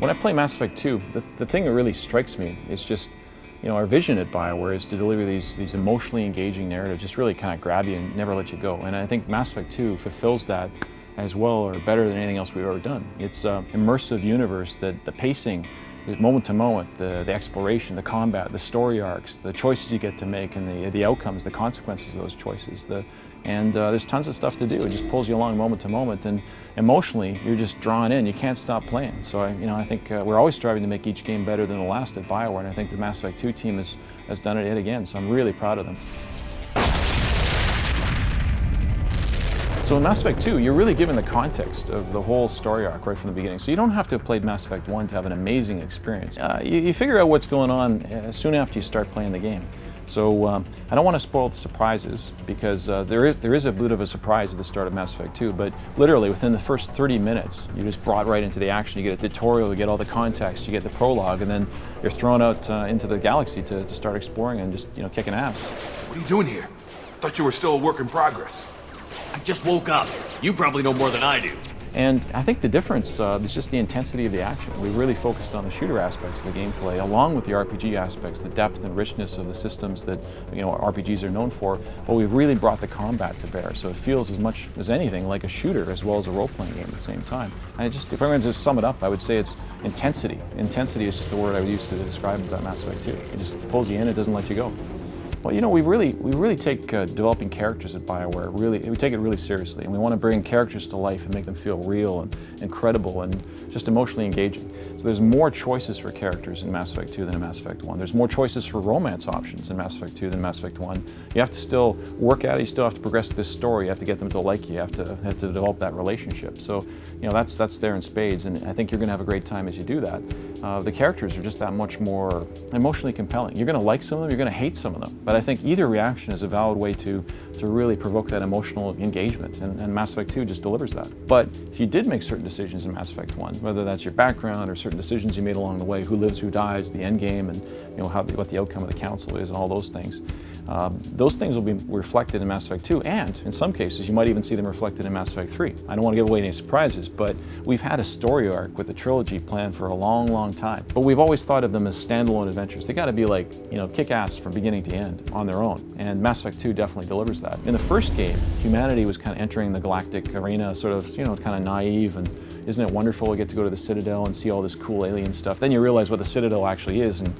When I play Mass Effect 2, the thing that really strikes me is just, our vision at BioWare is to deliver these emotionally engaging narratives, just really kind of grab you and never let you go. And I think Mass Effect 2 fulfills that as well or better than anything else we've ever done. It's an immersive universe that the pacing, the moment to moment, the exploration, the combat, the story arcs, the choices you get to make and the outcomes, the consequences of those choices. There's tons of stuff to do. It just pulls you along moment to moment, and emotionally you're just drawn in. You can't stop playing. So I think we're always striving to make each game better than the last at BioWare, and I think the Mass Effect 2 team has done it yet again. So I'm really proud of them. So in Mass Effect 2, you're really given the context of the whole story arc right from the beginning. So you don't have to have played Mass Effect 1 to have an amazing experience. You figure out what's going on soon after you start playing the game. So I don't want to spoil the surprises because there is a bit of a surprise at the start of Mass Effect 2, but literally within the first 30 minutes, you're just brought right into the action. You get a tutorial, you get all the context, you get the prologue, and then you're thrown out into the galaxy to start exploring and just kicking ass. What are you doing here? I thought you were still a work in progress. I just woke up. You probably know more than I do. And I think the difference is just the intensity of the action. We really focused on the shooter aspects of the gameplay, along with the RPG aspects, the depth and richness of the systems that RPGs are known for. But we've really brought the combat to bear, so it feels as much as anything like a shooter as well as a role-playing game at the same time. And if I'm going to just sum it up, I would say it's intensity. Intensity is just the word I would use to describe Mass Effect 2. It just pulls you in, it doesn't let you go. Well, we really take developing characters at BioWare, we take it really seriously, and we want to bring characters to life and make them feel real and credible and just emotionally engaging. So there's more choices for characters in Mass Effect 2 than in Mass Effect 1. There's more choices for romance options in Mass Effect 2 than Mass Effect 1. You have to still work at it, you still have to progress this story, you have to get them to like you, you have to develop that relationship. So, that's there in spades, and I think you're going to have a great time as you do that. The characters are just that much more emotionally compelling. You're going to like some of them, you're going to hate some of them, but I think either reaction is a valid way to really provoke that emotional engagement, and Mass Effect 2 just delivers that. But if you did make certain decisions in Mass Effect 1, whether that's your background or certain decisions you made along the way, who lives, who dies, the end game, and what the outcome of the council is, and all those things will be reflected in Mass Effect 2, and in some cases you might even see them reflected in Mass Effect 3. I don't want to give away any surprises, but we've had a story arc with the trilogy planned for a long, long time. But we've always thought of them as standalone adventures. They got to be like, kick ass from beginning to end on their own, and Mass Effect 2 definitely delivers that. In the first game, humanity was kind of entering the galactic arena, sort of, kind of naive, and isn't it wonderful to get to go to the Citadel and see all this cool alien stuff? Then you realize what the Citadel actually is, and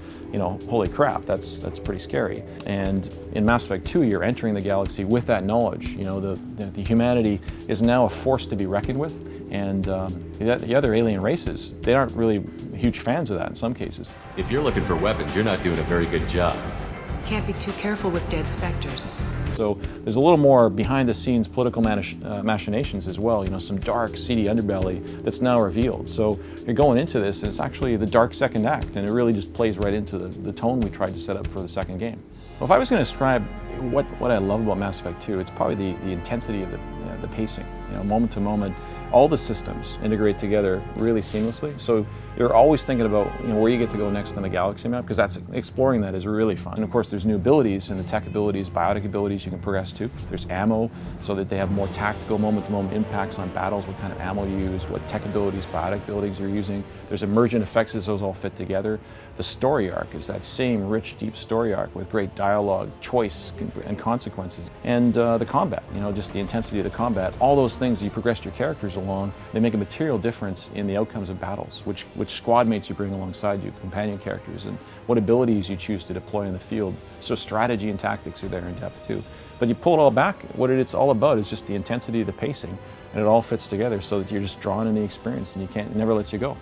holy crap, that's pretty scary. And in Mass Effect 2, you're entering the galaxy with that knowledge. The humanity is now a force to be reckoned with, and the other alien races, they aren't really huge fans of that in some cases. If you're looking for weapons, you're not doing a very good job. Can't be too careful with dead specters. So there's a little more behind-the-scenes political machinations as well, some dark, seedy underbelly that's now revealed. So you're going into this, and it's actually the dark second act, and it really just plays right into the tone we tried to set up for the second game. Well, if I was going to describe what I love about Mass Effect 2, it's probably the intensity of the pacing. Moment to moment, all the systems integrate together really seamlessly. So you're always thinking about where you get to go next on the galaxy map, because exploring that is really fun. And of course, there's new abilities and the tech abilities, biotic abilities you can progress to. There's ammo, so that they have more tactical moment-to-moment impacts on battles, what kind of ammo you use, what tech abilities, biotic abilities you're using. There's emergent effects as those all fit together. The story arc is that same rich, deep story arc with great dialogue, choice, and consequences. And the combat, just the intensity of the combat. All those things, you progress your characters along, they make a material difference in the outcomes of battles, which squad mates you bring alongside you, companion characters, and what abilities you choose to deploy in the field. So strategy and tactics are there in depth too. But you pull it all back, what it's all about is just the intensity of the pacing, and it all fits together so that you're just drawn in the experience and it never lets you go.